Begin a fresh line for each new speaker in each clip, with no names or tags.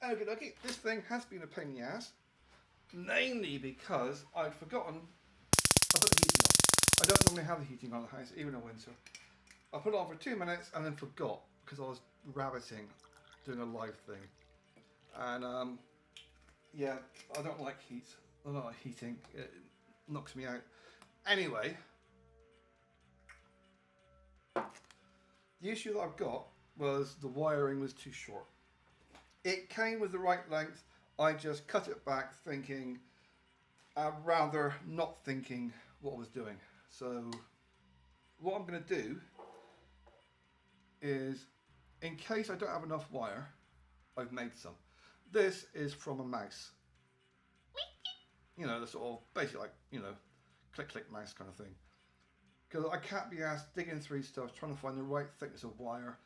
Okay, this thing has been a pain in the ass, mainly because I'd forgotten I put the heating on. I don't normally have the heating on the house, even in winter. I put it on for 2 minutes and then forgot because I was rabbiting doing a live thing. And yeah, I don't like heat. I don't like heating. It knocks me out. Anyway, the issue that I've got was the wiring was too short. It came with the right length. I just cut it back thinking, rather not thinking what I was doing. So what I'm going to do is, in case I don't have enough wire, I've made some. This is from a mouse. You know, the sort of basically like, you know, click click mouse kind of thing. Because I can't be asked digging through stuff, trying to find the right thickness of wire.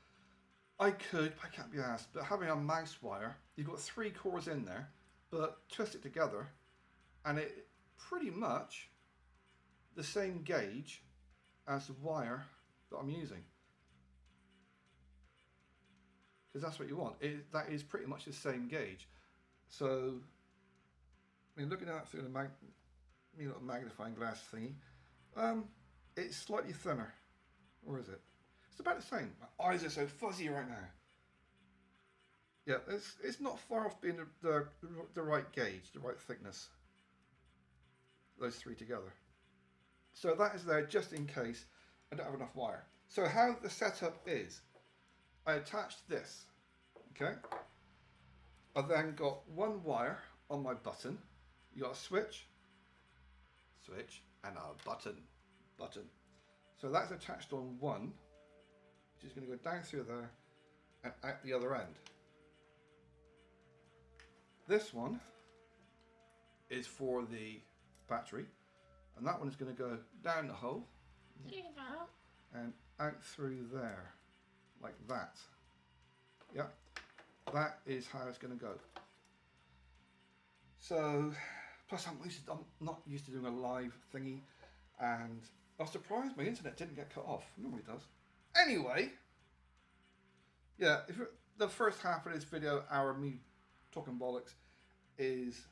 I could, but I can't be asked. But having a mouse wire, you've got 3 cores in there, but twist it together, and it pretty much the same gauge as the wire that I'm using. Because that's what you want. That is pretty much the same gauge. So, I mean, looking at it through the magnifying glass thingy, it's slightly thinner, or is it? It's about the same. My eyes are so fuzzy right now. Yeah, it's not far off being the right gauge, the right thickness. Those 3 together. So that is there just in case I don't have enough wire. So how the setup is, I attached this, okay? I then got 1 wire on my button. You got a switch, and a button. So that's attached on 1, which is going to go down through there and out the other end. This one is for the battery, and that one is going to go down the hole and out through there, like that. Yeah, that is how it's going to go. So, plus I'm not used to doing a live thingy, and I was surprised my internet didn't get cut off. It normally does. Anyway, yeah, the first half of this video, me talking bollocks, is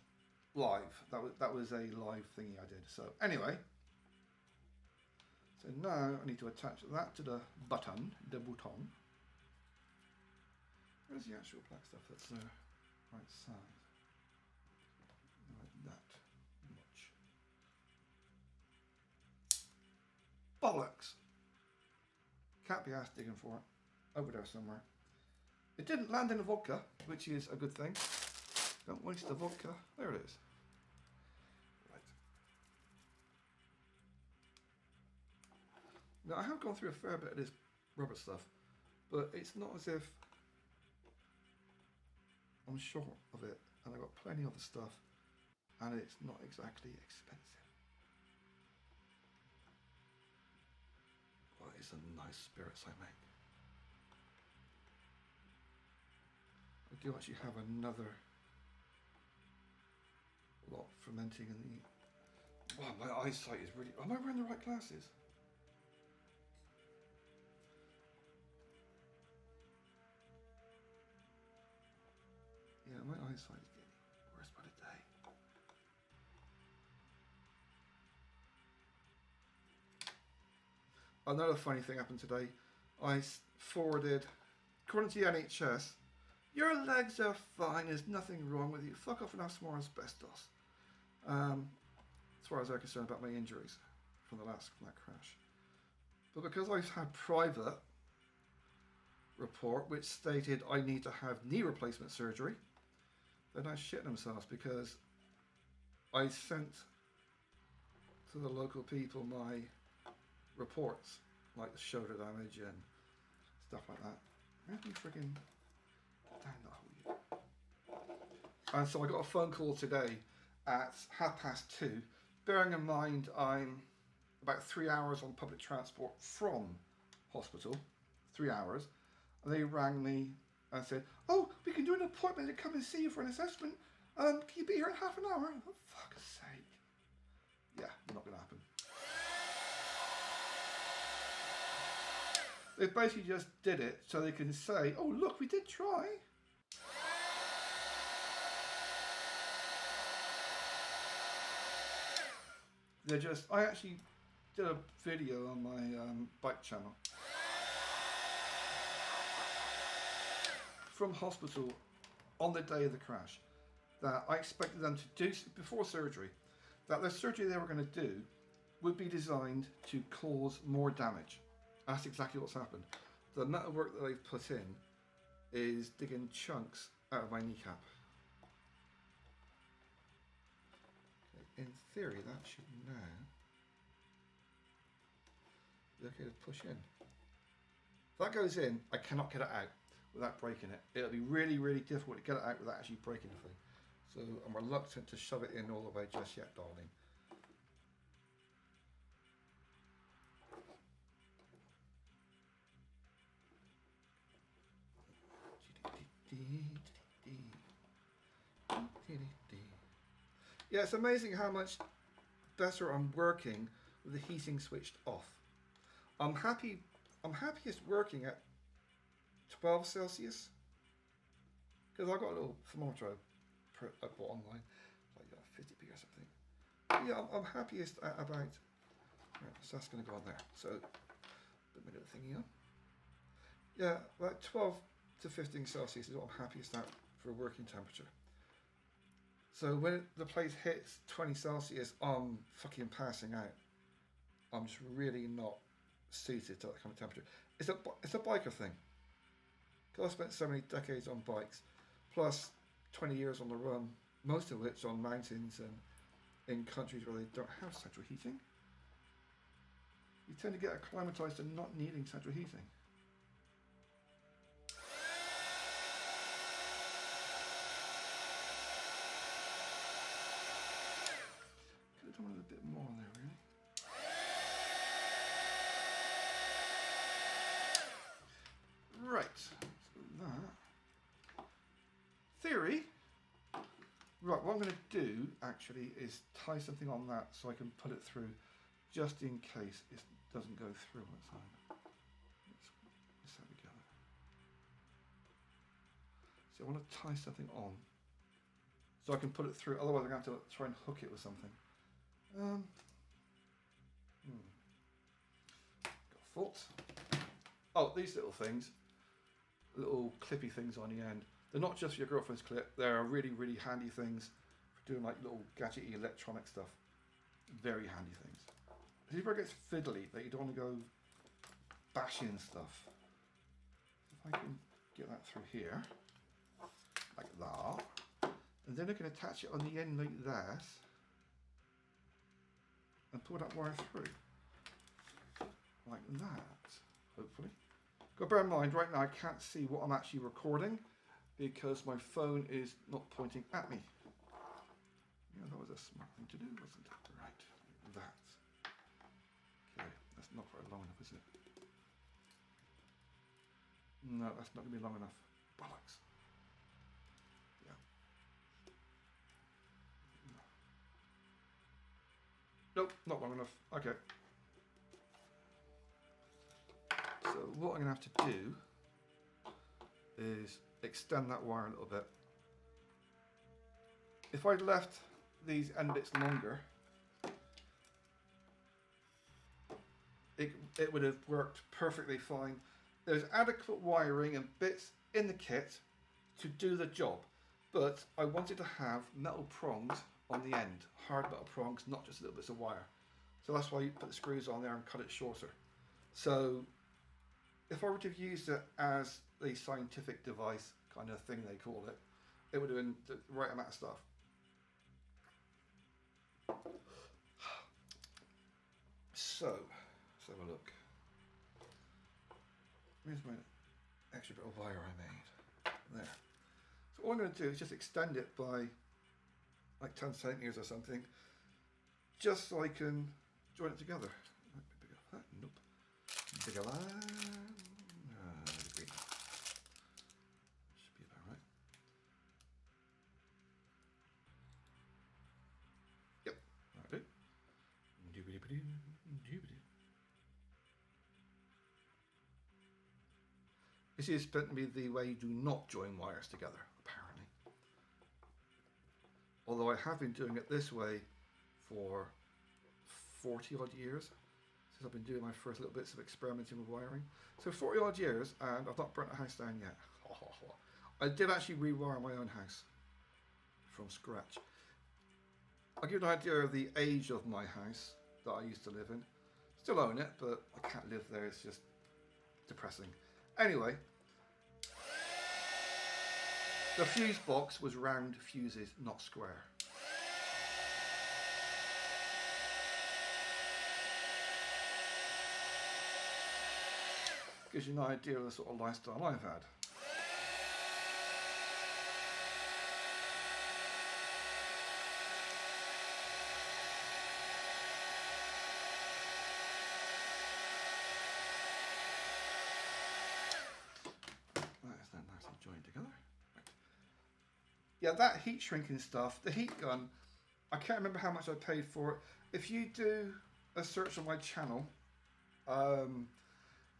live. That was a live thingy I did. So anyway, so now I need to attach that to the button, Where's the actual black stuff that's the right size? Like that much. Bollocks! Can't be asked digging for it. Over there somewhere. It didn't land in the vodka, which is a good thing. Don't waste the vodka. There it is. Right. Now I have gone through a fair bit of this rubber stuff, but it's not as if I'm short of it, and I've got plenty of other stuff, and it's not exactly expensive. Well, it's a nice spirits I make. I do actually have another lot fermenting in the... Wow, my eyesight is really... Am I wearing the right glasses? Yeah, my eyesight is getting worse by the day. Another funny thing happened today. I forwarded, according to the NHS, your legs are fine, there's nothing wrong with you. Fuck off and have some more asbestos. As far as I'm concerned about my injuries from that crash. But because I've had private report which stated I need to have knee replacement surgery, they're now shitting themselves because I sent to the local people my reports, like the shoulder damage and stuff like that. Where's me friggin' down the hole? And so I got a phone call today at 2:30. Bearing in mind I'm about 3 hours on public transport from hospital, 3 hours, and they rang me and said, "Oh, we can do an appointment to come and see you for an assessment. Can you be here in half an hour?" Oh, fuck's sake. Yeah, not gonna happen. They basically just did it so they can say, "Oh, look, we did try." They're just, I actually did a video on my bike channel from hospital on the day of the crash, that I expected them to do before surgery, that the surgery they were going to do would be designed to cause more damage. That's exactly what's happened. The amount of work that they've put in is digging chunks out of my kneecap. Okay, in theory, that should now be okay to push in. If that goes in, I cannot get it out without breaking it. It'll be really, really difficult to get it out without actually breaking the thing. So I'm reluctant to shove it in all the way just yet, darling. Yeah, it's amazing how much better I'm working with the heating switched off. I'm happiest working at 12 Celsius, because I've got a little thermometer I bought online, like 50p or something. Yeah, I'm happiest at about, right, so that's going to go on there. So put my little thingy on. Yeah, about 12 to 15 Celsius is what I'm happiest at for working temperature. So when the place hits 20 Celsius, I'm fucking passing out. I'm just really not suited to that kind of temperature. It's a biker thing. Because I spent so many decades on bikes, plus 20 years on the run, most of which on mountains and in countries where they don't have central heating. You tend to get acclimatized to not needing central heating. Could have done with a bit more there, really. Right, so that. Theory. Right, what I'm going to do actually is tie something on that so I can put it through just in case it doesn't go through on its own. Let's have it together. So I want to tie something on so I can put it through, otherwise I'm going to have to try and hook it with something. Got a fault. Oh, these little things, little clippy things on the end. They're not just for your girlfriend's clip, they're really, really handy things for doing like little gadgety electronic stuff. Very handy things. If it gets fiddly, that you don't want to go bashing stuff. If I can get that through here, like that, and then I can attach it on the end like this, and pull that wire through, like that, hopefully. Got to bear in mind, right now I can't see what I'm actually recording, because my phone is not pointing at me. Yeah, that was a smart thing to do, wasn't it? Right, like that. Okay, that's not quite long enough, is it? No, that's not going to be long enough. Bollocks. Yeah. Nope, not long enough. Okay. So what I'm going to have to do is extend that wire a little bit. If I'd left these end bits longer, it would have worked perfectly fine. There's adequate wiring and bits in the kit to do the job, but I wanted to have metal prongs on the end, hard metal prongs, not just little bits of wire. So that's why you put the screws on there and cut it shorter. So if I would have used it as the scientific device kind of thing they call it, it would have been the right amount of stuff. So, let's have a look. Here's my extra bit of wire I made. There. So all I'm going to do is just extend it by like 10 centimeters or something, just so I can join it together. Might be bigger than that. Nope. Bigger line. Should be about right. Yep, that'll do. This is meant to be the way you do not join wires together, apparently. Although I have been doing it this way for 40 odd years since I've been doing my first little bits of experimenting with wiring. So 40 odd years, and I've not burnt a house down yet. I did actually rewire my own house from scratch. I'll give you an idea of the age of my house that I used to live in. Still own it, but I can't live there. It's just depressing. Anyway, the fuse box was round fuses, not square. Gives you an idea of the sort of lifestyle I've had. Joined together. Right. Yeah, that heat shrinking stuff, the heat gun, I can't remember how much I paid for it. If you do a search on my channel,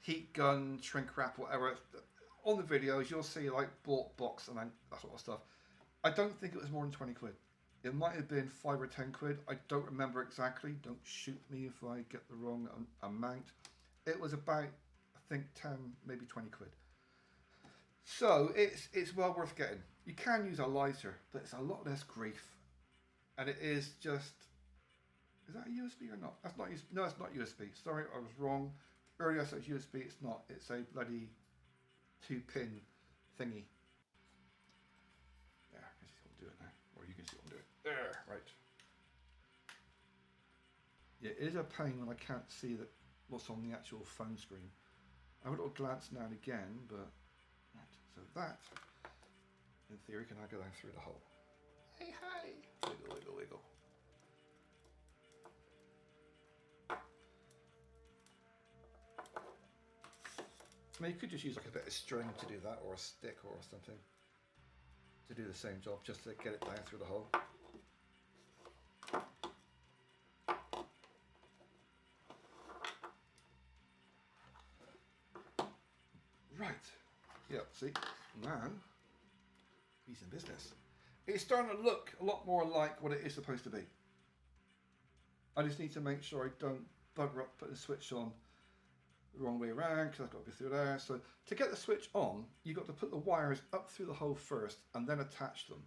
heat gun, shrink wrap, whatever, on the videos you'll see like bought box and that sort of stuff. I don't think it was more than 20 quid. It might have been 5 or 10 quid. I don't remember exactly. Don't shoot me if I get the wrong amount. It was about, I think, 10, maybe 20 quid. So it's well worth getting. You can use a lighter, but it's a lot less grief, and it is just. Is that a USB or not? That's not USB. No, it's not USB. Sorry, I was wrong. Earlier I said USB. It's not. It's a bloody 2-pin thingy. There, I can see what I'm doing now, or you can see what I'm doing. There, right. Yeah, it is a pain when I can't see what's on the actual phone screen. I have a little glance now and again, but. Right, so that, in theory, can now go down through the hole. Hey, hi! Wiggle, wiggle, wiggle. I mean, you could just use like a bit of string to do that, or a stick or something, to do the same job, just to get it down through the hole. Right. Yep, see, now he's in business. It's starting to look a lot more like what it is supposed to be. I just need to make sure I don't bugger up putting the switch on the wrong way around, because I've got to go through there. So to get the switch on, you've got to put the wires up through the hole first and then attach them.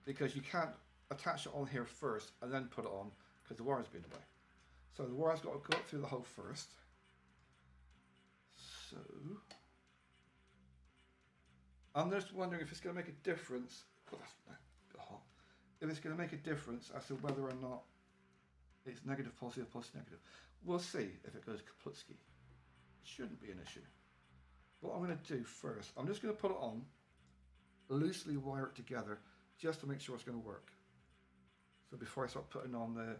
Because you can't attach it on here first and then put it on, because the wire's been away. So the wire's got to go up through the hole first. So I'm just wondering if it's going to make a difference. God, that's a bit hot. If it's going to make a difference as to whether or not it's negative, positive, positive, negative. We'll see if it goes kaplutski. Shouldn't be an issue. What I'm going to do first, I'm just going to put it on, loosely wire it together, just to make sure it's going to work. So before I start putting on the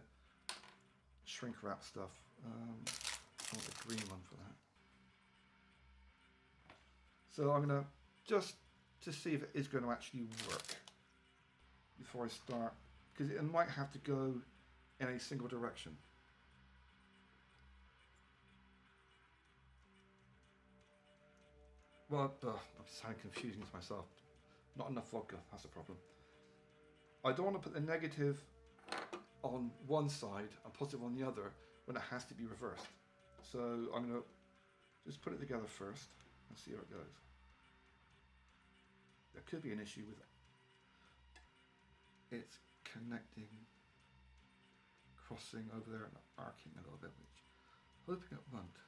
shrink wrap stuff, I want the green one for that. So I'm going to just to see if it is going to actually work before I start, because it might have to go in a single direction. Well, I'm sounding confusing to myself. Not enough vodka, that's the problem. I don't want to put the negative on one side and positive on the other when it has to be reversed. So I'm going to just put it together first and see how it goes. There could be an issue with it. It's connecting, crossing over there and arcing a little bit, which I'm hoping it won't.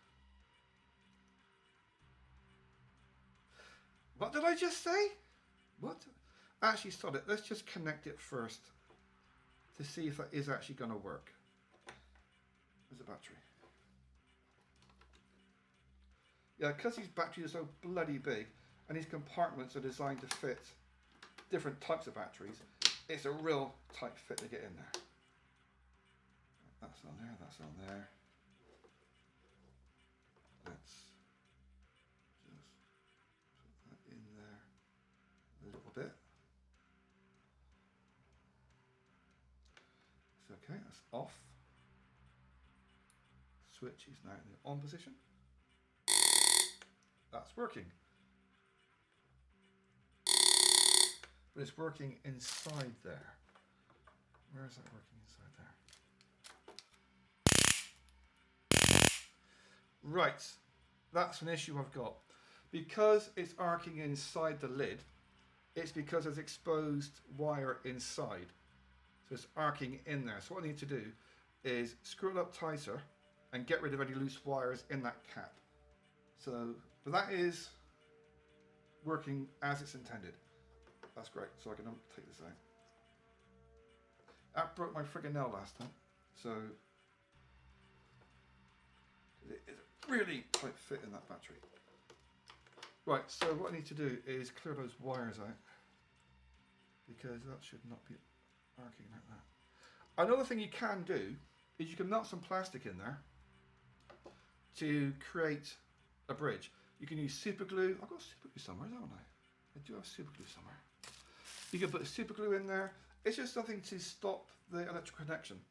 What did I just say? What? Actually, stop it. Let's just connect it first to see if that is actually going to work. There's a battery. Yeah, because these batteries are so bloody big and these compartments are designed to fit different types of batteries, it's a real tight fit to get in there. That's on there, that's on there. Let's just put that in there a little bit. It's okay, that's off. Switch is now in the on position. That's working. But it's working inside there. Where is that working inside there? Right, that's an issue I've got. Because it's arcing inside the lid, it's because there's exposed wire inside. So it's arcing in there. So what I need to do is screw it up tighter and get rid of any loose wires in that cap. So, but that is working as it's intended. That's great. So I can take this out. That broke my friggin' nail last time. So it is a really tight fit in that battery. Right, so what I need to do is clear those wires out because that should not be arcing like that. Another thing you can do is you can melt some plastic in there to create a bridge. You can use super glue. I've got super glue somewhere, haven't I? I do have super glue somewhere. You can put super glue in there. It's just something to stop the electrical connection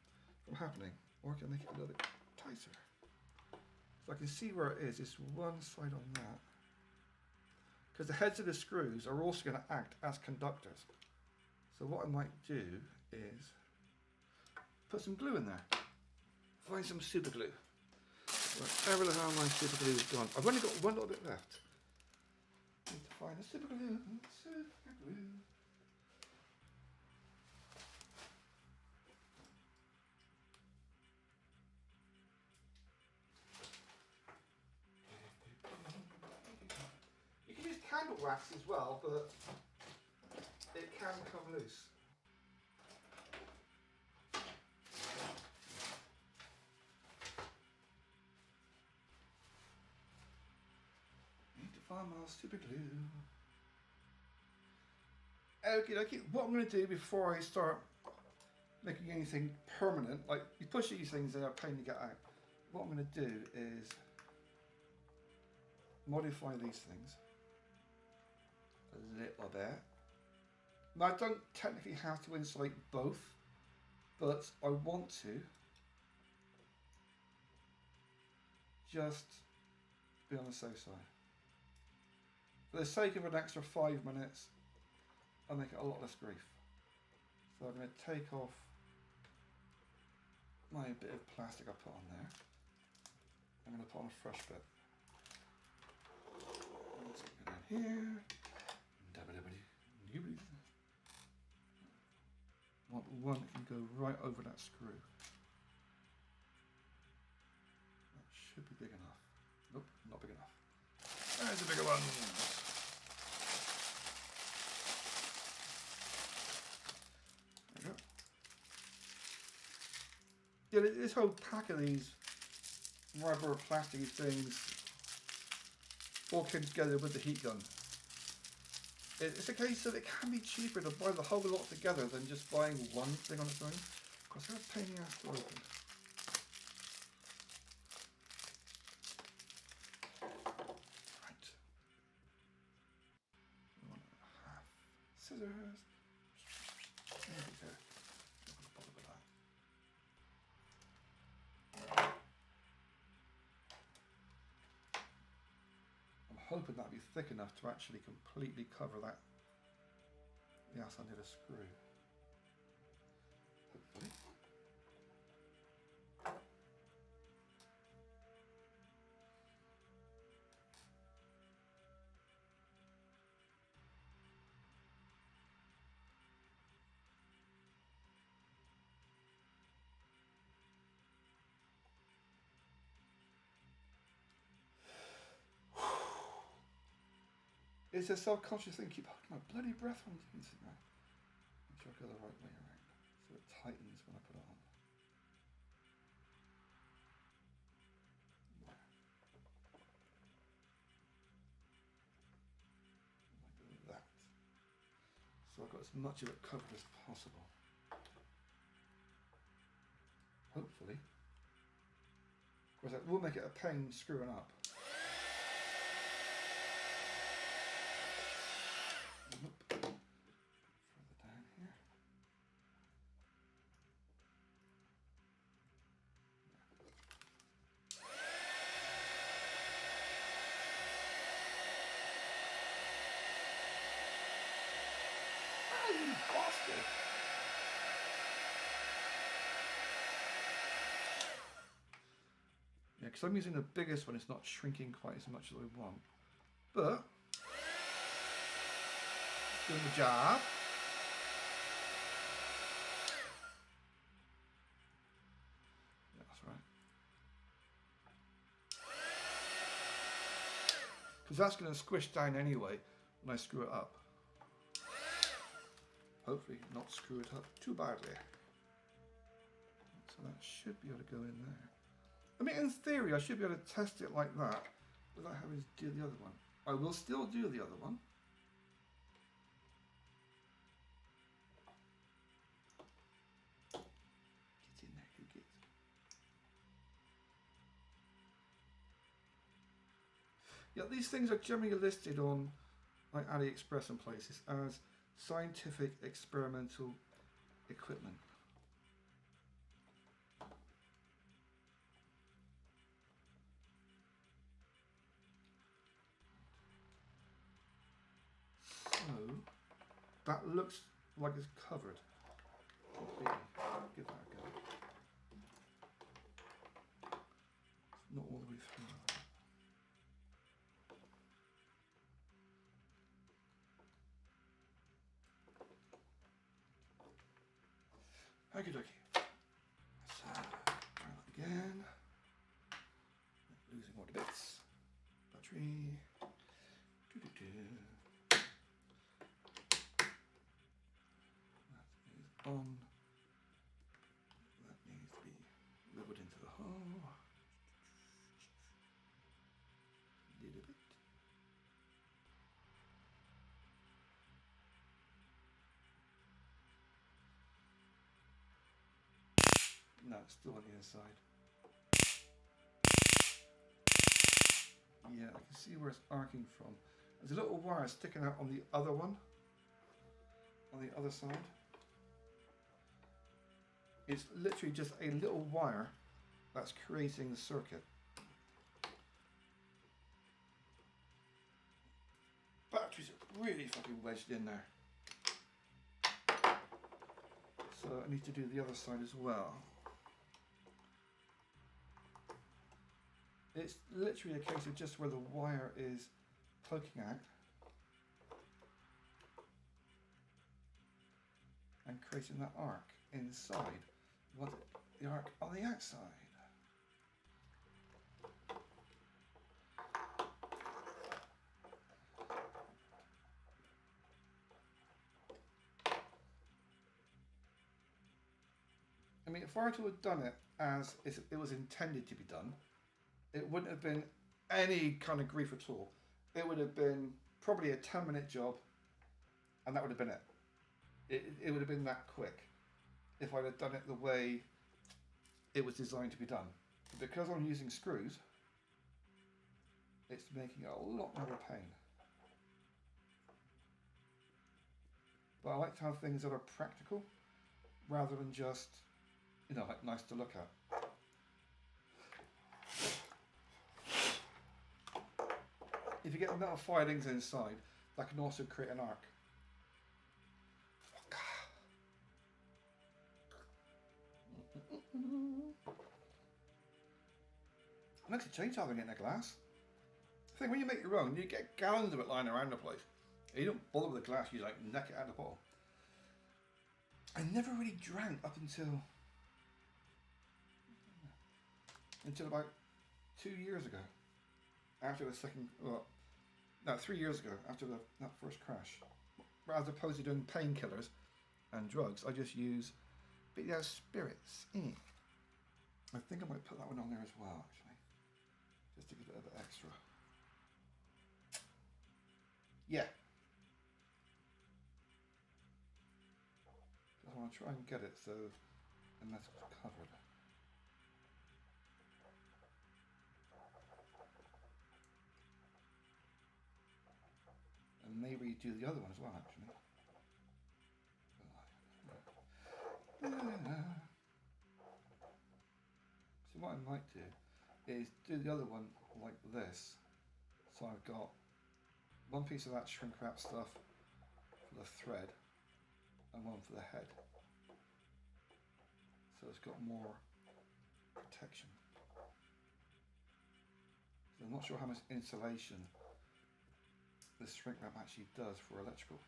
from happening, or I can make it a little bit tighter. So I can see where it is. It's one side on that. Because the heads of the screws are also going to act as conductors. So what I might do is put some glue in there. Find some super glue. Wherever the hell my super glue is gone. I've only got one little bit left. Need to find a super glue. Super glue. You can use candle wax as well, but it can come loose. Need to find my super glue. Okay, what I'm going to do before I start making anything permanent, like you push these things and they're a pain to get out. What I'm going to do is modify these things a little bit. Now I don't technically have to insulate both, but I want to just be on the safe side. For the sake of an extra 5 minutes, I'll make it a lot less grief. So I'm going to take off my bit of plastic I put on there. I'm going to put on a fresh bit. Down here. One that can go right over that screw. That should be big enough. Nope, not big enough. There's a bigger one. There we go. Yeah, this whole pack of these rubber plastic things all came together with the heat gun. It's a case that it can be cheaper to buy the whole lot together than just buying one thing on its own. Because they're a pain in the ass to open. Right. 1.5 scissors. There we go. Hoping that'll be thick enough to actually completely cover that the outside of the screw. Hopefully. It's a self-conscious thing. Keep holding my bloody breath when I'm doing this. Make sure I go the right way around, so it tightens when I put it on. Like that. So I've got as much of it covered as possible. Hopefully. Of course, that will make it a pain screwing up. Further down here. Ah, you bastard! Yeah, because I'm using the biggest one, it's not shrinking quite as much as I want. But it's doing the job. Yeah, that's right. Because that's going to squish down anyway when I screw it up. Hopefully not screw it up too badly. So that should be able to go in there. I mean, in theory, I should be able to test it like that without having to do the other one. I will still do the other one. Get in there, you get. Yeah, these things are generally listed on like AliExpress and places as scientific experimental equipment. So that looks like it's covered. Give that a go. It's not all the way through. Okie dokie. So, try that again. Losing all the bits. Battery. That is on. That needs to be leveled into the hole. Little bit. No, it's still on the inside. Yeah, I can see where it's arcing from. There's a little wire sticking out on the other one, on the other side. It's literally just a little wire that's creating the circuit. Batteries are really fucking wedged in there. So I need to do the other side as well. It's literally a case of just where the wire is poking out and creating that arc inside. You want the arc on the outside. I mean, if I were to have done it as it was intended to be done, it wouldn't have been any kind of grief at all. It would have been probably a 10-minute job, and that would have been it. It would have been that quick if I'd have done it the way it was designed to be done. Because I'm using screws, it's making it a lot more of a pain. But I like to have things that are practical rather than just, you know, like nice to look at. If you get the metal filings inside, that can also create an arc. I like to chainsaw in the glass. I think when you make your own, you get gallons of it lying around the place. You don't bother with the glass, you like neck it out of the bottle. I never really drank up until about 2 years ago. After the second, well, no, 3 years ago, after that first crash. As opposed to doing painkillers and drugs, I just use a bit of spirits. I think I might put that one on there as well, actually. Just to give it a bit extra. Yeah. I want to try and get it so the metal's covered. And maybe do the other one as well, actually. So what I might do is do the other one like this. So I've got one piece of that shrink wrap stuff for the thread and one for the head. So it's got more protection. I'm not sure how much insulation this shrink wrap actually does for electrical.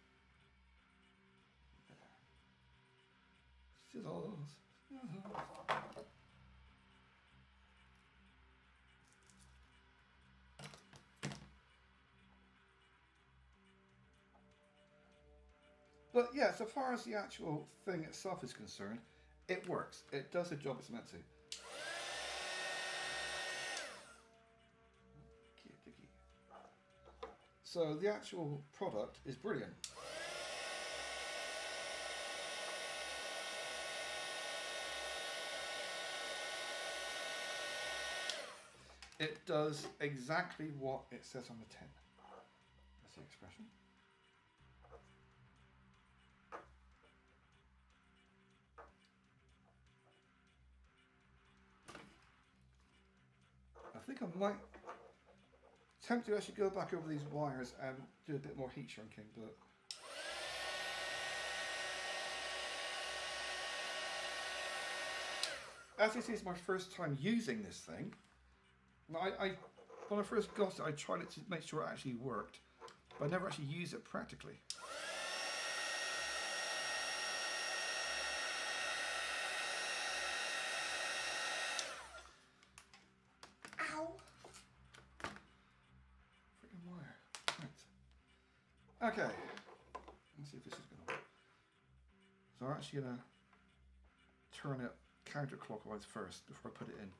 Sizzles. But yeah, so far as the actual thing itself is concerned, it works. It does the job it's meant to. So the actual product is brilliant. It does exactly what it says on the tin. That's the expression. I think I might attempt to actually go back over these wires and do a bit more heat shrinking, but as this is my first time using this thing, when I first got it, I tried it to make sure it actually worked, but I never actually used it practically. Ow! Freaking wire. Right. Okay. Let's see if this is going to work. So I'm actually going to turn it counterclockwise first before I put it in.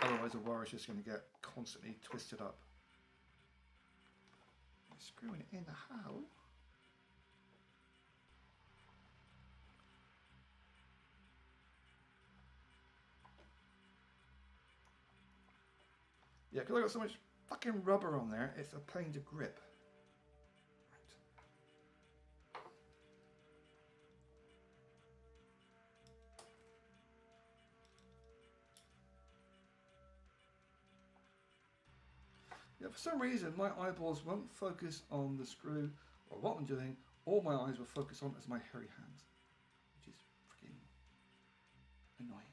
Otherwise the wire is just going to get constantly twisted up. Screwing it in how? Yeah, because I've got so much fucking rubber on there, it's a pain to grip. Yeah, for some reason my eyeballs won't focus on the screw or what I'm doing. All my eyes will focus on is my hairy hands, which is freaking annoying.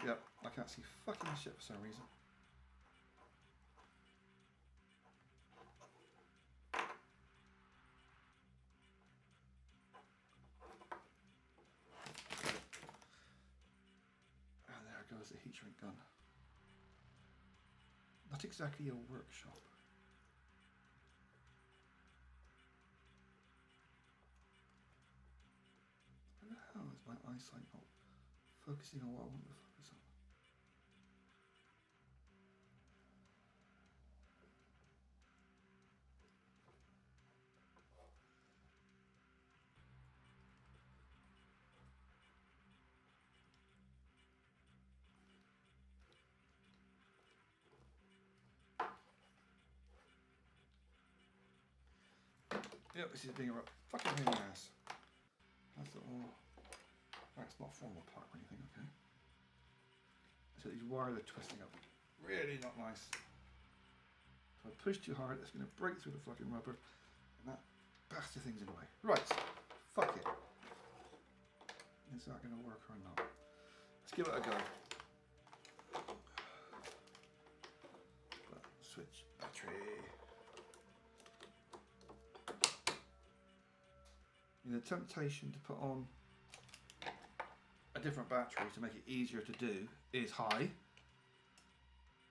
Yep, I can't see fucking shit for some reason. And there goes the heat shrink gun. Not exactly a workshop. How is my eyesight not focusing on what I want to focus on? Yep, this is being a fucking pain in the ass. That's all. That's not formal part or anything, okay. So these wires are twisting up. Really not nice. If I push too hard, it's going to break through the fucking rubber, and that bastard thing's in the way. Right, fuck it. Is that going to work or not? Let's give it a go. Switch battery. The temptation to put on a different battery to make it easier to do is high.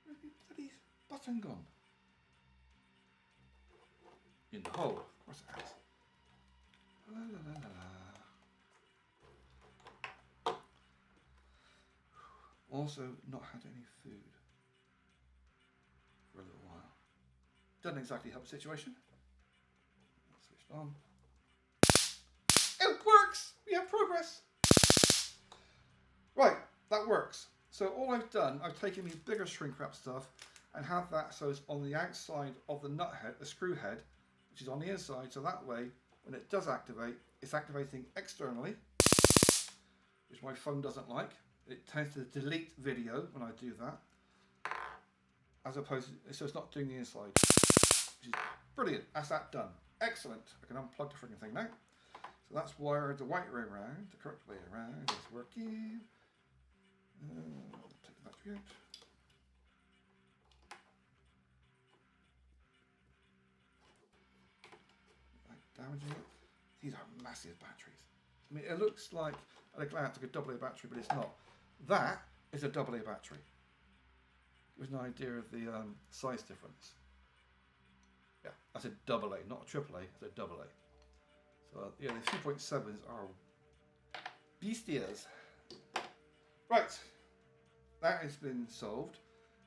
Where's the bloody button gone? In the hole, of course it has. La, la, la, la, la. Also, not had any food for a little while. Doesn't exactly help the situation. Switched on. It works! We have progress! Right, that works. So all I've done, I've taken the bigger shrink wrap stuff and have that so it's on the outside of the nut head, the screw head, which is on the inside, so that way, when it does activate, it's activating externally, which my phone doesn't like. It tends to delete video when I do that, as opposed to, so it's not doing the inside, which is brilliant. That's that done. Excellent. I can unplug the freaking thing now. So that's wired the right way around, the correct way around. It's working. Take the battery out. Like damaging it. These are massive batteries. I mean, it looks like at a glance like a AA battery, but it's not. That is a AA battery. Give us an idea of the size difference. Yeah, that's a AA, not a AAA, it's a AA. So yeah, the 3.7s are beasties. Right, that has been solved.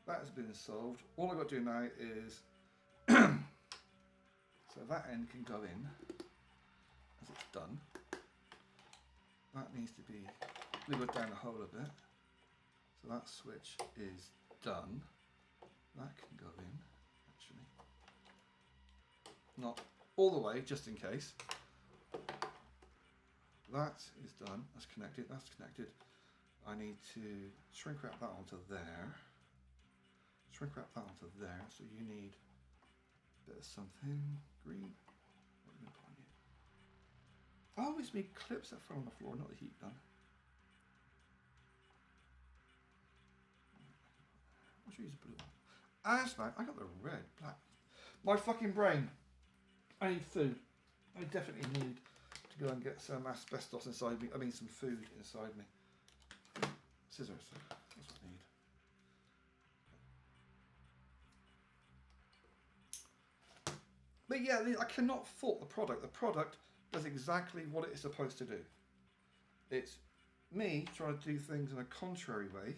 That has been solved. All I've got to do now is so that end can go in as it's done. That needs to be wiggled down the hole a bit. So that switch is done. That can go in, actually. Not all the way, just in case. That is done. That's connected. That's connected. I need to shrink wrap that onto there. Shrink wrap that onto there. So you need a bit of something green. What are you going to put on you? I always make clips that fall on the floor, not the heat gun. I should use a blue one. Asthma, I got the red, black. My fucking brain. I need food. I definitely need to go and get some asbestos inside me. I mean, some food inside me. Scissors. That's what I need. But yeah, I cannot fault the product. The product does exactly what it is supposed to do. It's me trying to do things in a contrary way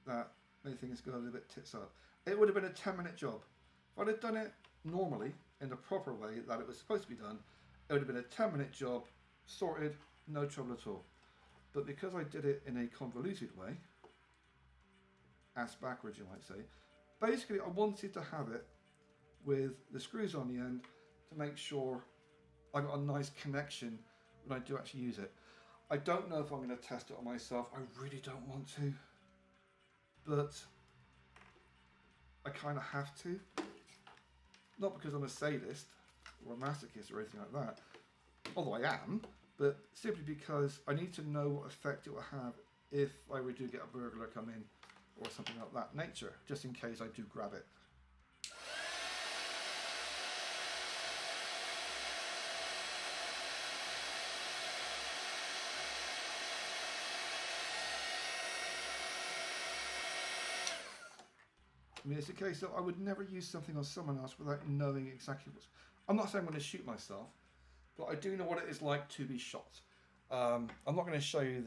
that made things go a little bit tits up. It would have been a 10-minute job. If I'd have done it normally, in the proper way that it was supposed to be done, it would have been a 10-minute job, sorted, no trouble at all. But because I did it in a convoluted way, ass backwards you might say, basically I wanted to have it with the screws on the end to make sure I got a nice connection when I do actually use it. I don't know if I'm going to test it on myself. I really don't want to. But I kind of have to. Not because I'm a sadist or a masochist or anything like that, although I am, but simply because I need to know what effect it will have if I really do get a burglar come in or something like that nature, just in case I do grab it. I mean, it's a case of I would never use something on someone else without knowing exactly what's... I'm not saying I'm going to shoot myself, but I do know what it is like to be shot. I'm not going to show you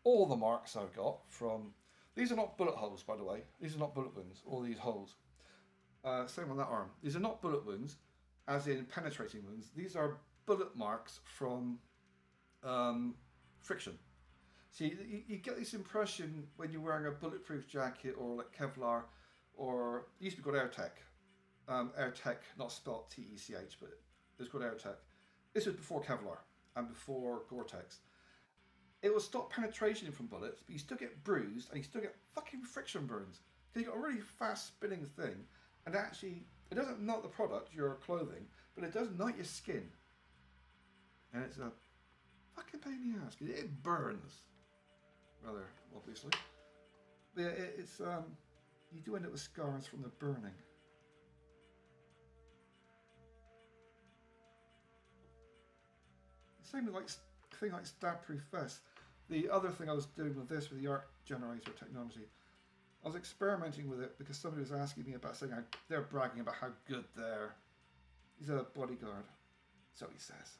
all the marks I've got from... These are not bullet holes, by the way. These are not bullet wounds, all these holes. Same on that arm. These are not bullet wounds, as in penetrating wounds. These are bullet marks from friction. See, you get this impression when you're wearing a bulletproof jacket or like Kevlar, or it used to be called AirTech. AirTech, not spelled T-E-C-H, but it was called AirTech. This was before Kevlar and before Gore-Tex. It will stop penetration from bullets, but you still get bruised and you still get fucking friction burns. Because you've got a really fast spinning thing, and actually, it doesn't knot the product, your clothing, but it does knot your skin. And it's a fucking pain in the ass, because it burns. Rather, obviously. But yeah, it's, you do end up with scars from the burning. Same with like thing like stab-proof vest. The other thing I was doing with this, with the arc generator technology, I was experimenting with it because somebody was asking me about saying they're bragging about how good he's a bodyguard. So he says.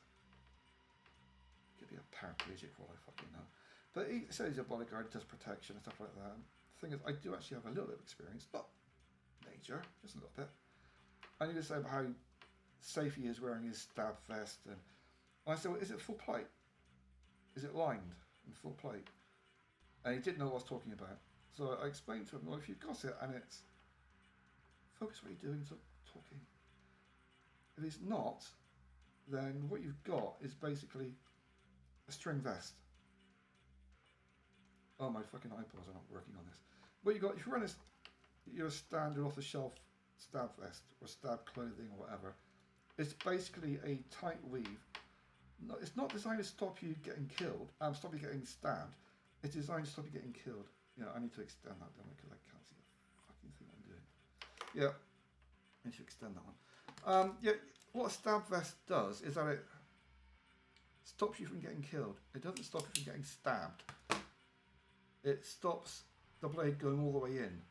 Could be a paraplegic for all I fucking know. But he says he's a bodyguard, does protection and stuff like that. The thing is, I do actually have a little bit of experience, not major, just a little bit. I need to say about how safe he is wearing his stab vest, and I said, well, is it full plate? Is it lined and full plate? And he didn't know what I was talking about. So I explained to him, well, if you've got it and it's focus what you're doing, stop talking. If it's not, then what you've got is basically a string vest. Oh, my fucking iPods are not working on this. What you got, if you run your standard off the shelf stab vest or stab clothing or whatever, it's basically a tight weave No, it's not designed to stop you getting killed. Stop you getting stabbed. It's designed to stop you getting killed. You know, I need to extend that down because I can't see the fucking thing I'm doing. Yeah, I need to extend that one. Yeah, what a stab vest does is that it stops you from getting killed. It doesn't stop you from getting stabbed. It stops the blade going all the way in.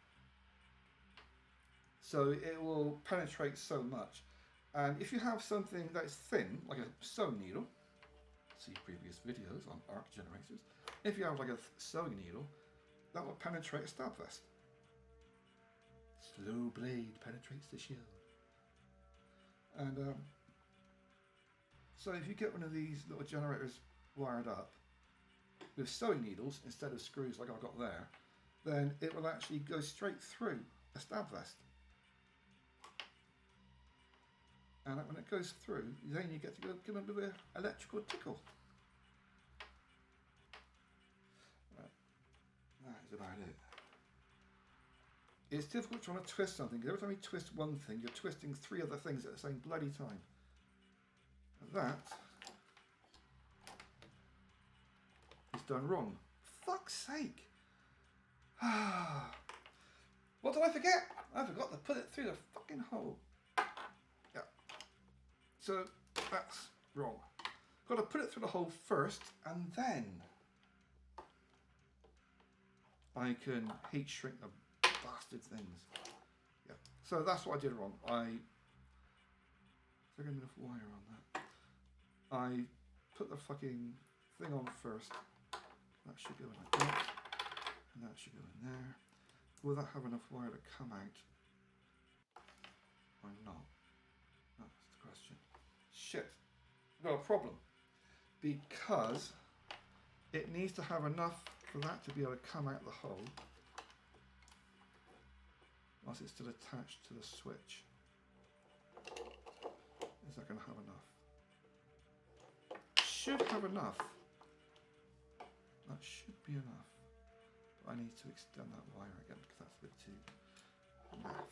So it will penetrate so much. And if you have something that is thin, like a sewing needle, see previous videos on arc generators, if you have like a sewing needle, that will penetrate a stab vest. Slow blade penetrates the shield. And so if you get one of these little generators wired up with sewing needles instead of screws like I've got there, then it will actually go straight through a stab vest. And when it goes through, then you get to go give them a bit of electrical tickle. Right. That is about it. It's difficult trying to twist something, because every time you twist one thing, you're twisting 3 other things at the same bloody time. And that is done wrong. Fuck's sake! What did I forget? I forgot to put it through the fucking hole. Yeah. So that's wrong. Got to put it through the hole first, and then I can heat shrink the bastard things. Yeah. So that's what I did wrong. Is there gonna be enough wire on that? I put the fucking thing on first. That should go in like that. And that should go in there. Will that have enough wire to come out? Or not? That's the question. Shit. I've got a problem. Because it needs to have enough for that to be able to come out the hole. Whilst it's still attached to the switch. Is that going to have enough? Should have enough. That should be enough. But I need to extend that wire again because that's a bit too naff.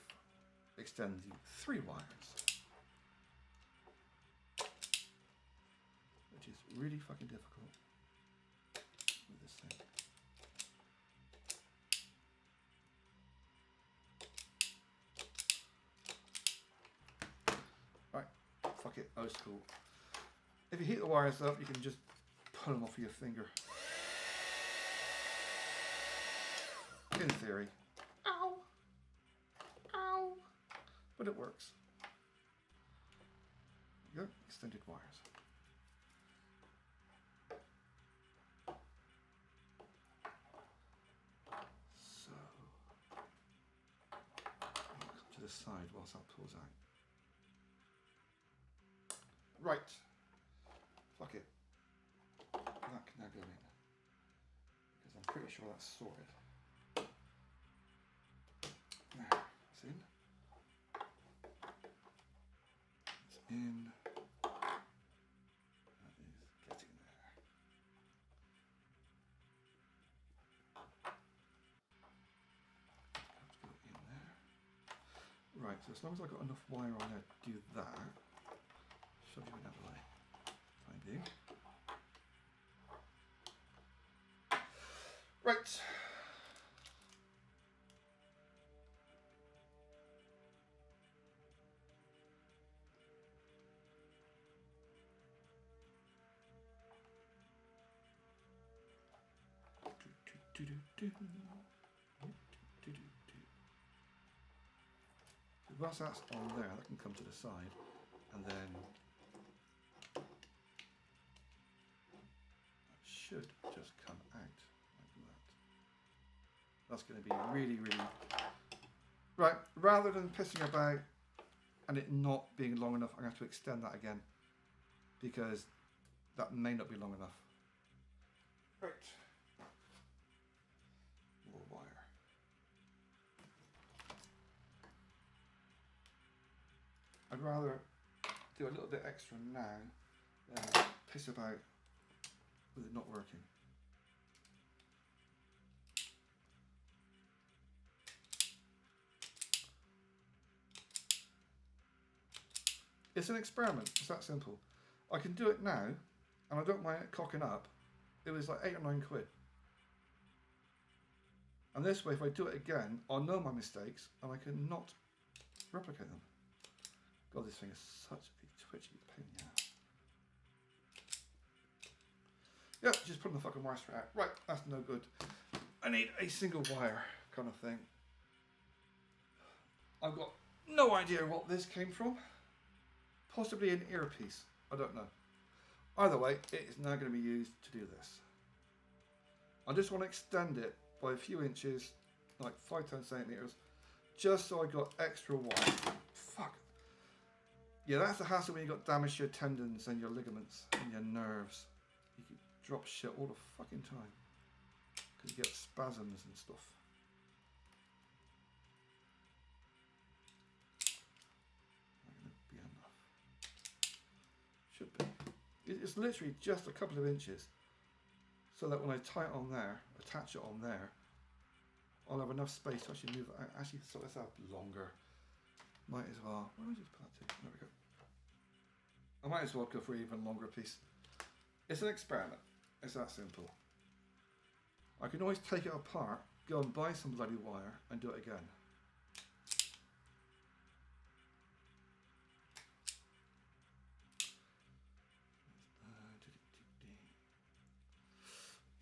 Extend the 3 wires. Which is really fucking difficult with this thing. Right, fuck it, old school. If you heat the wires up, you can just pull them off with your finger. In theory. Ow! Ow! But it works. There you go, extended wires. So, I'll come to the side whilst that pulls out. Right. Fuck it. That can now go in. Because I'm pretty sure that's sorted. Now, it's in. It's in. That is getting there. Have to go in there. Right, so as long as I've got enough wire on there to do that, shove you another way. Time being. Right. So once that's on there, that can come to the side, and then that should just come out like that. That's going to be really, really right. Rather than pissing about and it not being long enough, I'm going to have to extend that again because that may not be long enough. Right. More wire. I'd rather do a little bit extra now than piss about with it not working. It's an experiment, it's that simple. I can do it now and I don't mind it cocking up, it was like 8 or 9 quid. And this way, if I do it again, I'll know my mistakes and I can not replicate them. God, this thing is such a twitchy pain in the ass. Yep, just putting the fucking wire straight out. Right, that's no good. I need a single wire kind of thing. I've got no idea what this came from. Possibly an earpiece. I don't know. Either way, it is now going to be used to do this. I just want to extend it by a few inches, like 5 to 10 centimeters, just so I got extra wire. Fuck. Yeah, that's the hassle when you got damaged your tendons and your ligaments and your nerves. You can drop shit all the fucking time because you get spasms and stuff. Be enough. Should be. It's literally just a couple of inches, so that when I tie it on there, attach it on there, I'll have enough space to actually move it. Actually, sort this out longer. Might as well. Where did I just put that to? There we go. I might as well go for an even longer piece. It's an experiment. It's that simple. I can always take it apart, go and buy some bloody wire, and do it again.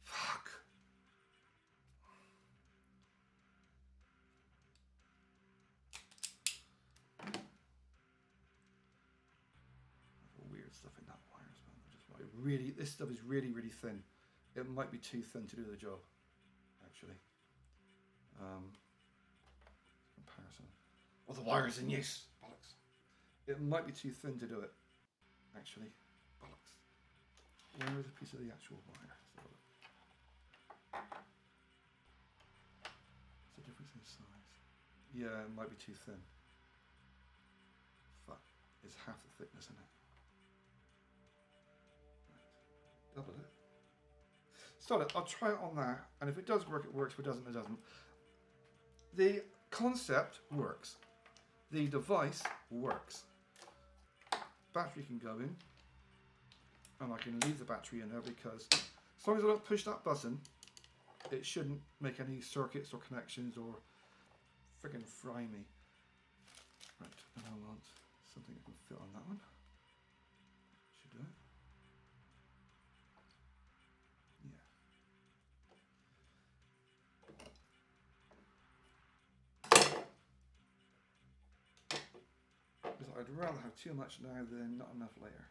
Fuck. Weird stuff in that wire as well. Really, this stuff is really, really thin. It might be too thin to do the job, actually. Comparison. Oh, the wire's in use. Bollocks. It might be too thin to do it, actually. Bollocks. Where is a piece of the actual wire? What's the difference in size? Yeah, it might be too thin. Fuck. It's half the thickness in it. Right. Double it. Start it. I'll try it on there, and if it does work, it works. If it doesn't, it doesn't. The concept works. The device works. Battery can go in, and I can leave the battery in there because as long as I don't push that button, it shouldn't make any circuits or connections or friggin' fry me. Right, and I want something that can fit on that one. Should do it. I'd rather have too much now than not enough later.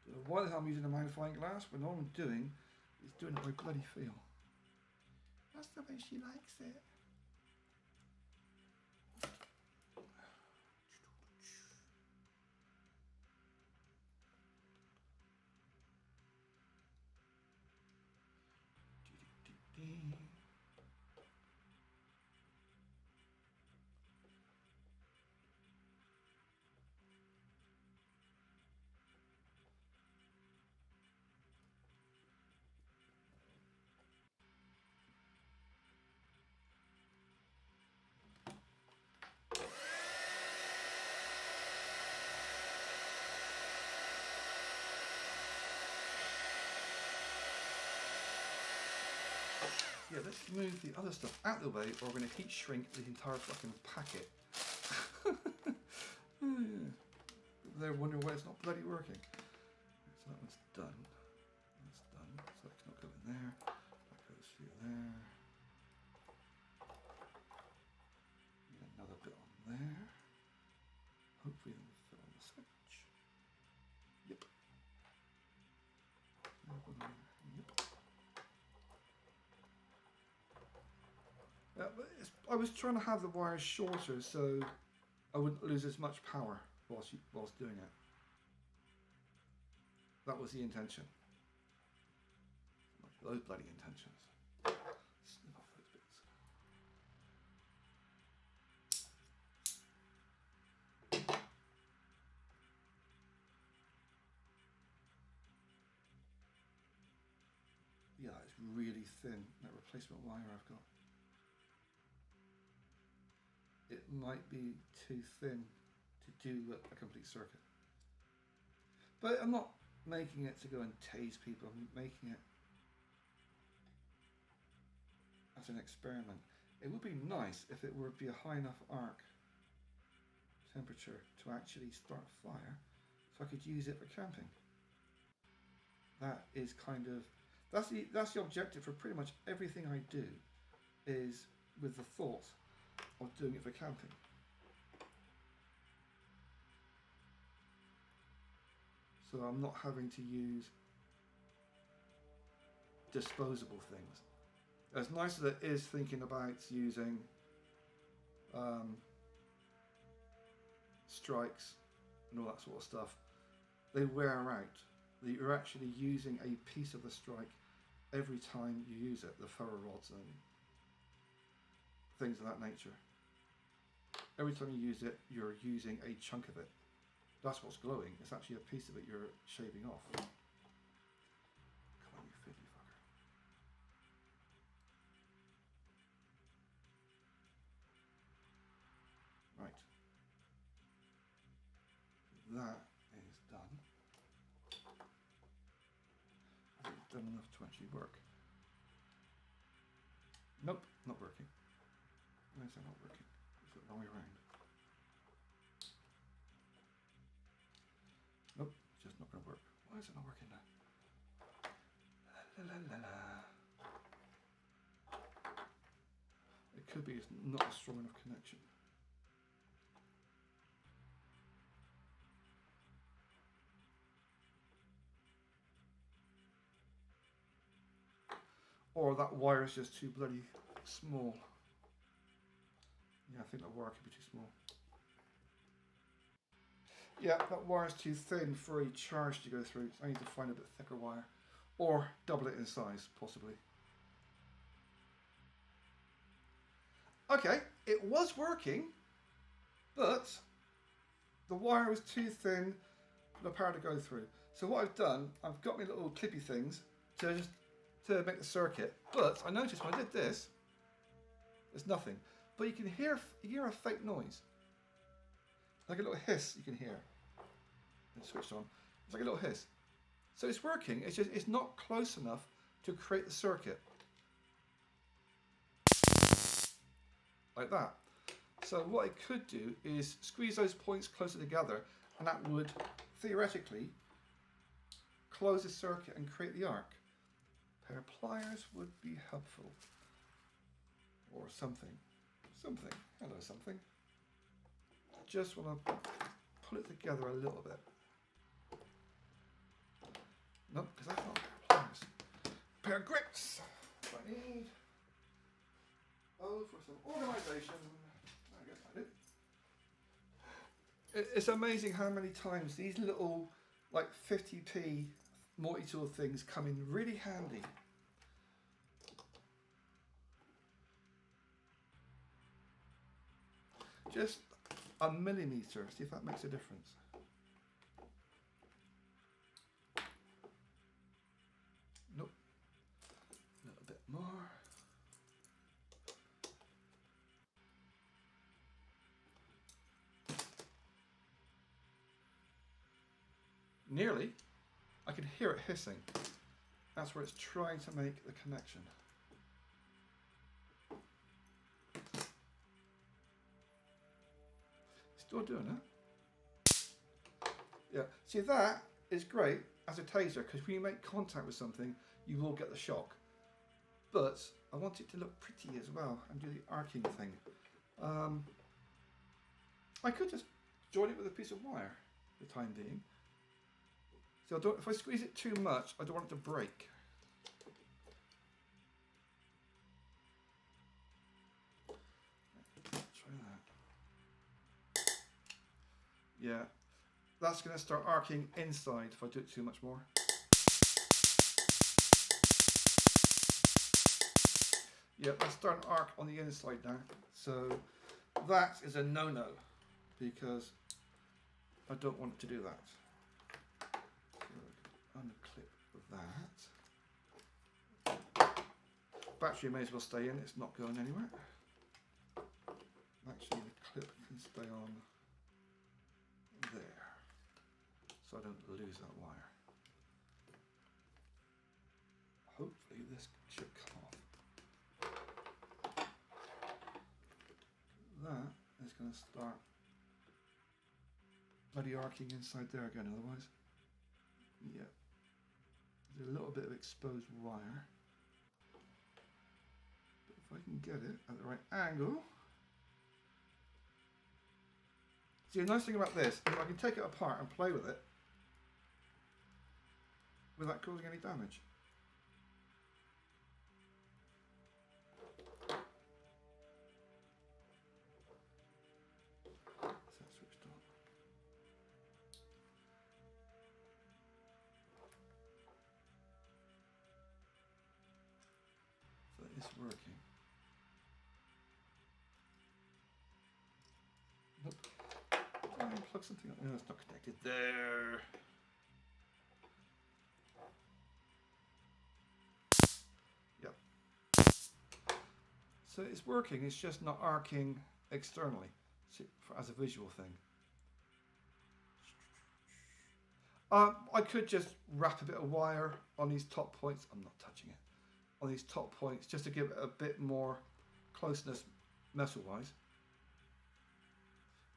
So why the hell I'm using a magnifying glass when all I'm doing is doing it by bloody feel? That's the way she likes it. Yeah, let's move the other stuff out of the way or we're going to heat shrink the entire fucking packet. They're wondering why it's not bloody working. So that one's done. That's done. So that cannot go in there. That goes through there. Another bit on there. Hopefully it will fit on the switch. Yep. Yep. I was trying to have the wires shorter so I wouldn't lose as much power whilst doing it. That was the intention. Those bloody intentions. Snip off those bits. Yeah, it's really thin, that replacement wire I've got. it might be too thin to do a complete circuit. But I'm not making it to go and tase people, I'm making it as an experiment. It would be nice if it would be a high enough arc temperature to actually start a fire, so I could use it for camping. That is kind of, that's the objective for pretty much everything I do, is with the thought of doing it for camping. So I'm not having to use disposable things. As nice as it is thinking about using strikes and all that sort of stuff, they wear out. You're actually using a piece of the strike every time you use it, the ferro rods and things of that nature. Every time you use it, you're using a chunk of it. That's what's glowing. It's actually a piece of it you're shaving off. Come on, you fiddly fucker. Right. That is done. Is it done enough to actually work? Nope, not working. Why is that not working? It's the wrong way around. Nope, it's just not going to work. Why is it not working now? La, la, la, la. It could be it's not a strong enough connection. Or that wire is just too bloody small. Yeah, I think that wire could be too small. Yeah, that wire is too thin for a charge to go through. So I need to find a bit thicker wire. Or double it in size, possibly. Okay, it was working, but the wire was too thin for the power to go through. So what I've done, I've got my little clippy things to make the circuit. But I noticed when I did this, there's nothing. But you can hear a fake noise. Like a little hiss you can hear. It's switched on. It's like a little hiss. So it's working, it's just it's not close enough to create the circuit. Like that. So what I could do is squeeze those points closer together, and that would theoretically close the circuit and create the arc. A pair of pliers would be helpful. Or something. Something. Hello, something. Just want to pull it together a little bit. Nope, because that's not a pair of pliers. A pair of grips. What I need. Oh, for some organisation. I guess I did. It's amazing how many times these little, like 50p multi-tool things come in really handy. Just a millimetre, see if that makes a difference. Nope. A little bit more. Nearly. I can hear it hissing. That's where it's trying to make the connection. Still doing it. Yeah, see that is great as a taser, because when you make contact with something, you will get the shock. But I want it to look pretty as well and do the arcing thing. I could just join it with a piece of wire for the time being. So if I squeeze it too much, I don't want it to break. Try that. Yeah, that's going to start arcing inside if I do it too much more. Yeah, that's starting to arc on the inside now. So that is a no-no, because I don't want it to do that. Unclip that. Battery may as well stay in, it's not going anywhere. Actually, the stay on there, so I don't lose that wire. Hopefully this should come off. That is going to start bloody arcing inside there again otherwise. Yeah. There's a little bit of exposed wire. But if I can get it at the right angle. See, the nice thing about this is I can take it apart and play with it without causing any damage. It's working. Nope. Plug something up. No, it's not connected there. Yep. So it's working, it's just not arcing externally as a visual thing. I could just wrap a bit of wire on these top points. I'm not touching it. On these top points just to give it a bit more closeness metal wise.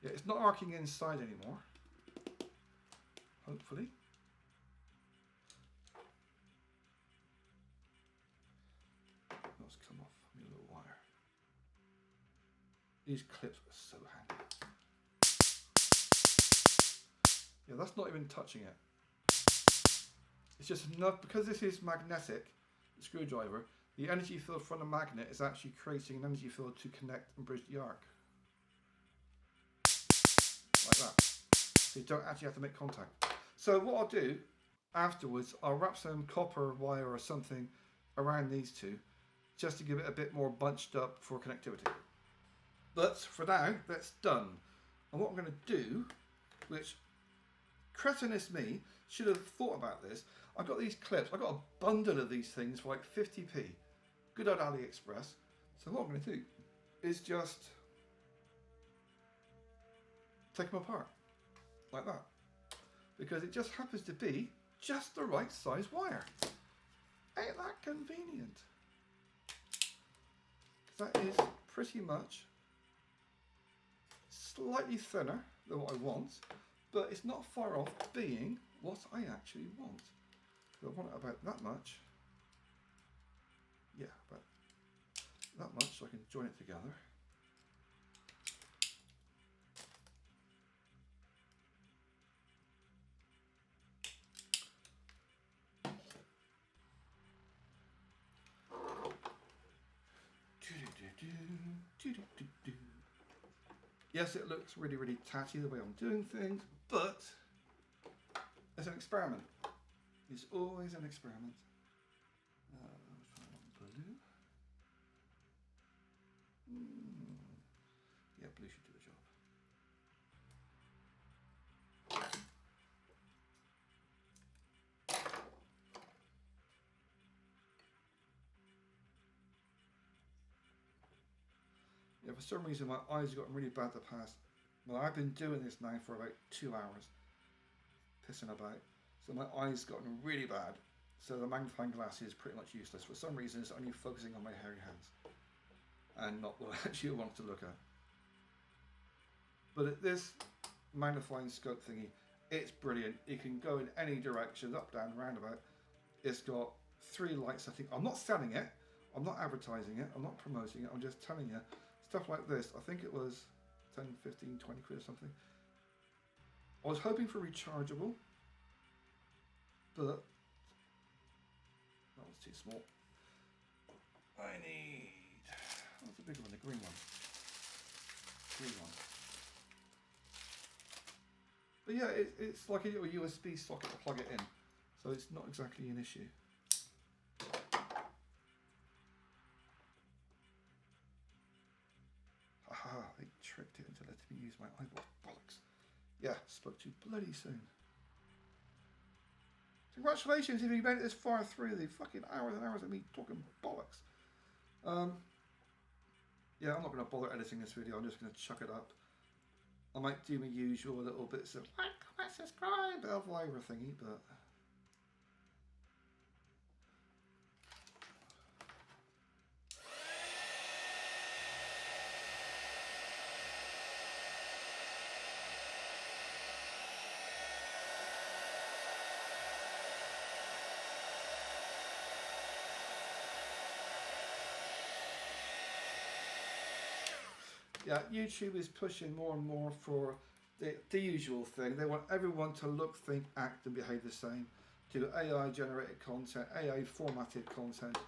Yeah, it's not arcing inside anymore, hopefully. Let's come off my little wire. These clips are so handy. Yeah, that's not even touching it. It's just enough, because this is magnetic screwdriver, the energy field from the magnet is actually creating an energy field to connect and bridge the arc. Like that. So you don't actually have to make contact. So what I'll do afterwards, I'll wrap some copper wire or something around these two just to give it a bit more bunched up for connectivity. But for now, that's done. And what I'm going to do, which cretinous me should have thought about this, I've got these clips, I've got a bundle of these things for like 50p. Good old AliExpress. So what I'm going to do is just take them apart like that, because it just happens to be just the right size wire. Ain't that convenient? That is pretty much slightly thinner than what I want, but it's not far off being what I actually want. So I want it about that much. Yeah, about that much so I can join it together. Yes, it looks really, really tatty the way I'm doing things, but it's an experiment. It's always an experiment. Blue. Yeah, blue should do the job. Yeah, for some reason my eyes have gotten really bad the past. Well, I've been doing this now for about 2 hours, pissing about. So my eyes gotten really bad. So the magnifying glass is pretty much useless. For some reason, it's only focusing on my hairy hands and not what I actually want to look at. But this magnifying scope thingy, it's brilliant. It can go in any direction, up, down, roundabout. It's got 3 lights. I think I'm not selling it. I'm not advertising it. I'm not promoting it. I'm just telling you. Stuff like this, I think it was 10, 15, 20 quid or something. I was hoping for rechargeable, but that was too small. I need, what's the bigger one, the green one? Green one. But yeah, it's like a little USB socket to plug it in, so it's not exactly an issue. They tricked it into letting me use my eyeball. Bollocks. Yeah, spoke too bloody soon. Congratulations if you made it this far through the fucking hours and hours of me talking bollocks. Yeah, I'm not going to bother editing this video. I'm just going to chuck it up. I might do my usual little bits of like, comment, subscribe, bell viber thingy, but yeah, YouTube is pushing more and more for the usual thing. They want everyone to look, think, act and behave the same. Do AI generated content, AI formatted content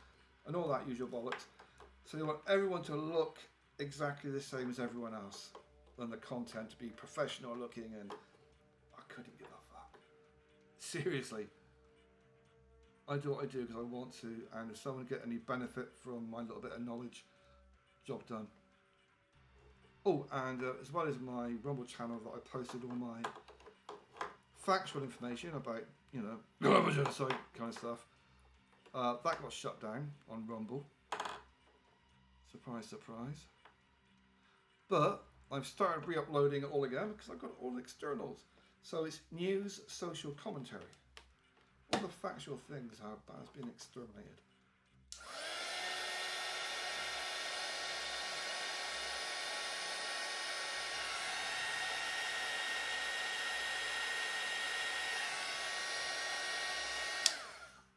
and all that usual bollocks. So they want everyone to look exactly the same as everyone else and the content to be professional looking, and I couldn't give a fuck. Seriously. I do what I do because I want to, and if someone get any benefit from my little bit of knowledge, job done. Oh, and as well as my Rumble channel that I posted all my factual information about, you know, global genocide kind of stuff, that got shut down on Rumble. Surprise, surprise. But I've started re-uploading it all again because I've got all the externals. So it's news, social commentary. All the factual things has been exterminated.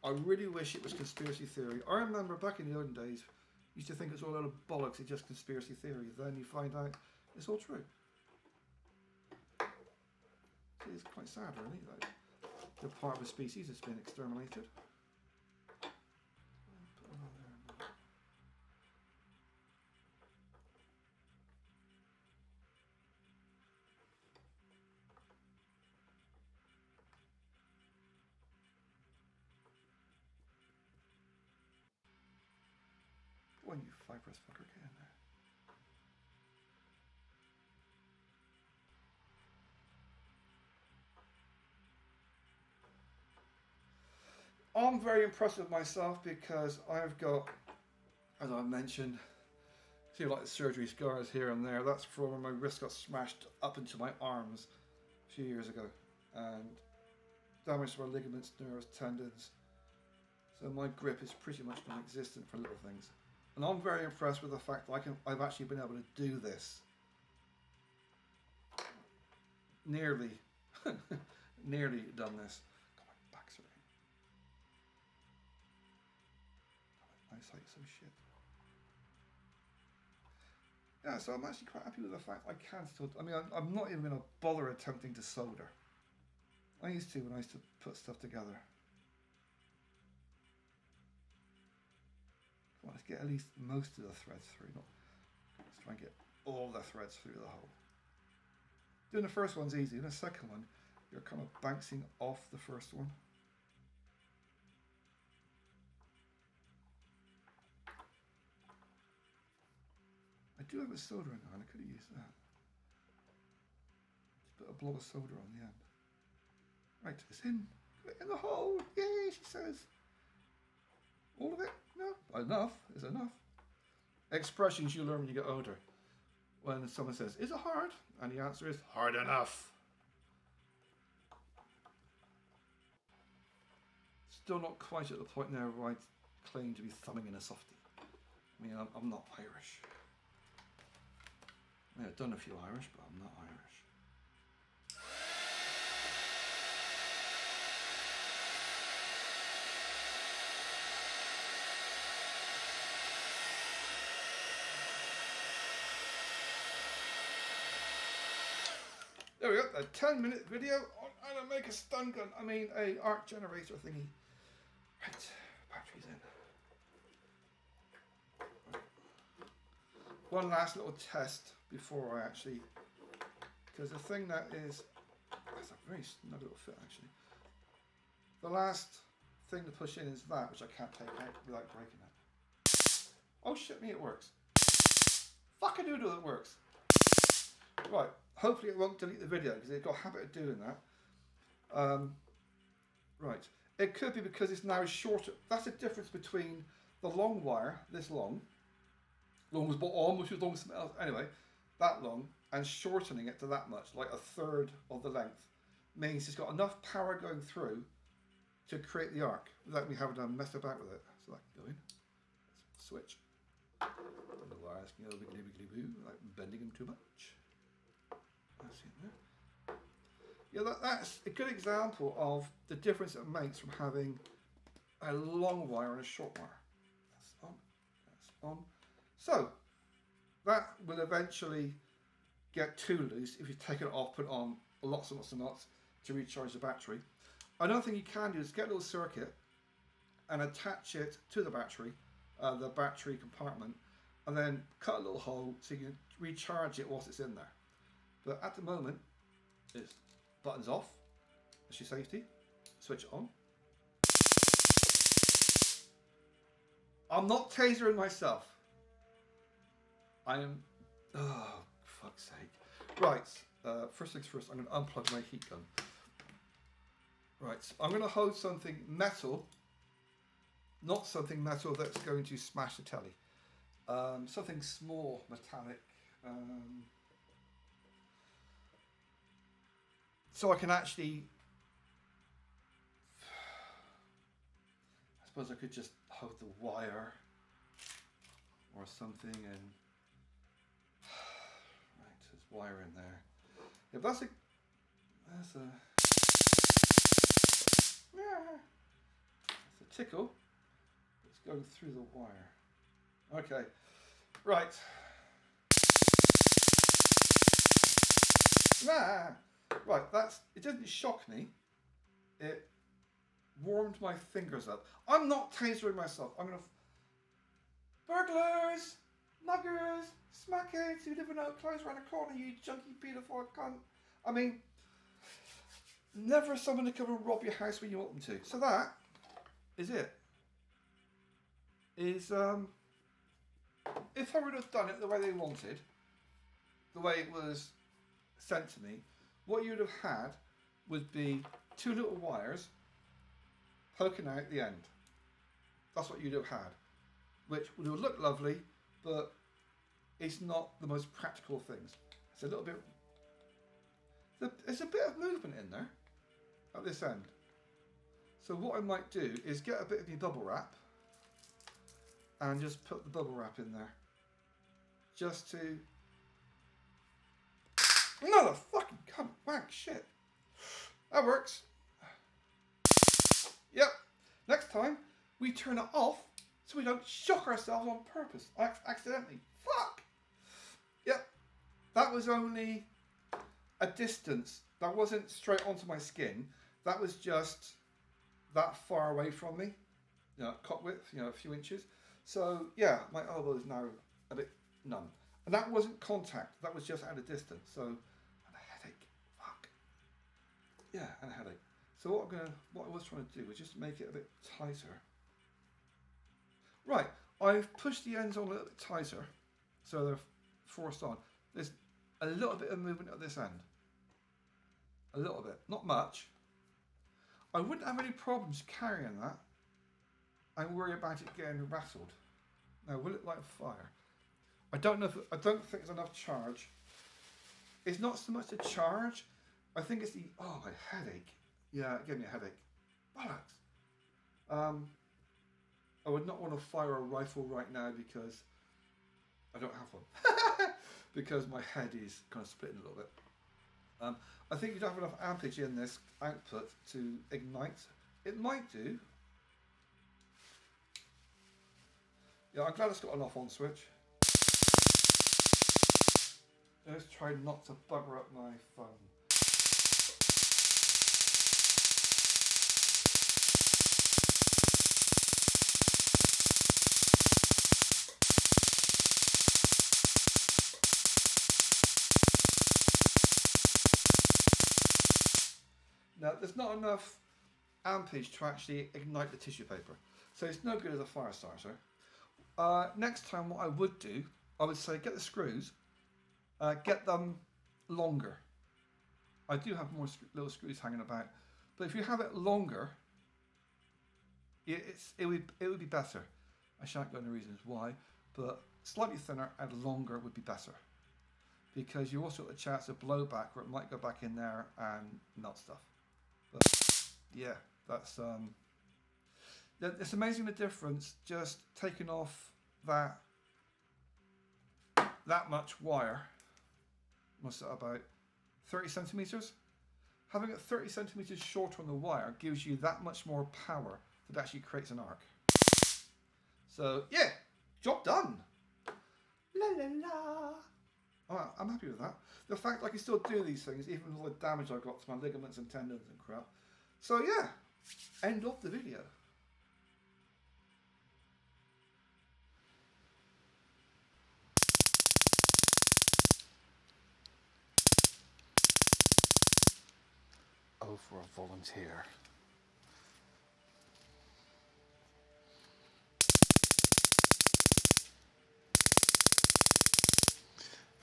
I really wish it was conspiracy theory. I remember back in the olden days, used to think it's all a load of bollocks, it's just conspiracy theory. Then you find out it's all true. See, it's quite sad, really. Like, they're part of a species that's been exterminated. Go on, you fibrous fucker, get in there. I'm very impressed with myself because I've got, as I mentioned, see like the surgery scars here and there. That's from when my wrist got smashed up into my arms a few years ago, and damage to my ligaments, nerves, tendons. So my grip is pretty much non-existent for little things. And I'm very impressed with the fact that I've actually been able to do this. Nearly done this. God, my back's hurting. My eyesight's so shit. Yeah, so I'm actually quite happy with the fact I can still, I mean, I'm not even going to bother attempting to solder. I used to when I used to put stuff together. Come on, let's get at least most of the threads through. Let's try and get all the threads through the hole. Doing the first one's easy. The second one, you're kind of bouncing off the first one. I do have a soldering iron. I could have used that. Just put a blob of solder on the end. Right, it's in the hole. Yay, she says. All of it? No, enough is enough. Expressions you learn when you get older. When someone says, is it hard? And the answer is, hard enough. Still not quite at the point now where I claim to be thumbing in a softie. I mean, I'm not Irish. I mean, I've done a few Irish, but I'm not Irish. There we go, a 10-minute video on how to make a stun gun. I mean, a arc generator thingy. Right, batteries in. One last little test before I actually, because the thing that is, that's a very snug little fit actually. The last thing to push in is that, which I can't take out without breaking it. Oh shit me, it works. Fuck a doodle, it works. Right, hopefully it won't delete the video because they've got a habit of doing that. Right, it could be because it's now shorter. That's the difference between the long wire, this long was bought on, which was long smells. Anyway, that long, and shortening it to that much, like a third of the length, means it's got enough power going through to create the arc without me having to mess about with it. So that can go in. Let's switch. And the wires can go wiggly wiggly boo, like bending them too much. That's it there. Yeah, that's a good example of the difference it makes from having a long wire and a short wire. That's on. That's on. So that will eventually get too loose if you take it off, put on lots and lots and lots to recharge the battery. Another thing you can do is get a little circuit and attach it to the battery compartment, and then cut a little hole so you can recharge it whilst it's in there. But at the moment, it's buttons off, that's your safety, switch it on. I'm not tasering myself. I am, oh, fuck's sake. Right, first things first, I'm going to unplug my heat gun. Right, so I'm going to hold something metal, not something metal that's going to smash the telly. Something small, metallic. So I can actually, I suppose I could just hold the wire or something and, right, there's wire in there. Yeah, that's a tickle. It's going through the wire. Okay, right. Right, it didn't shock me. It warmed my fingers up. I'm not tasering myself. I'm gonna burglars, muggers, smackheads who live in oak clothes around the corner, you junky paedophile cunt. I mean, never someone to come and rob your house when you want them to. So that is it. If I would have done it the way they wanted, the way it was sent to me, what you would have had would be two little wires poking out the end. That's what you'd have had, which would have looked lovely, but it's not the most practical things. It's a little bit, there's a bit of movement in there at this end. So what I might do is get a bit of my bubble wrap and just put the bubble wrap in there. Just to, another fucking cunt, wank shit. That works. Yep. Next time we turn it off so we don't shock ourselves on purpose, accidentally. Fuck. Yep. That was only a distance. That wasn't straight onto my skin. That was just that far away from me. You know, cock width, you know, a few inches. So yeah, my elbow is now a bit numb. And that wasn't contact. That was just at a distance. So, and a headache. Fuck. Yeah, and a headache. So what I was trying to do was just make it a bit tighter. Right, I've pushed the ends on a little bit tighter, so they're forced on. There's a little bit of movement at this end. A little bit, not much. I wouldn't have any problems carrying that and worry about it getting rattled. Now, will it light fire? I don't know I don't think there's enough charge. It's not so much the charge, I think it's the, oh, my headache. Yeah, it gave me a headache. Bollocks. I would not want to fire a rifle right now because I don't have one. Because my head is kind of splitting a little bit. I think you don't have enough ampage in this output to ignite. It might do. Yeah, I'm glad it's got an off-on switch. Let's try not to bugger up my phone. Now, there's not enough ampage to actually ignite the tissue paper, so it's no good as a fire starter. Next time what I would do, I would say get the screws, get them longer. I do have more little screws hanging about, but if you have it longer, it would be better. I shan't go into reasons why, but slightly thinner and longer would be better. because you also got the chance of blowback where it might go back in there and melt stuff. But yeah, that's it's amazing the difference just taking off that much wire. What's that, about 30 centimeters? Having it 30 centimeters shorter on the wire gives you that much more power that actually creates an arc. So yeah, job done. La la la. Alright, I'm happy with that. The fact I can still do these things even with all the damage I've got to my ligaments and tendons and crap. So yeah, end of the video. Oh, for a volunteer.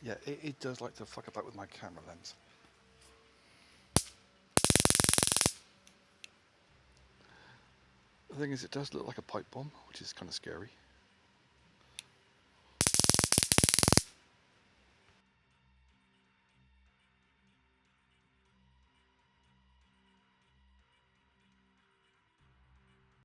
Yeah, it does like to fuck about with my camera lens. The thing is, it does look like a pipe bomb, which is kind of scary.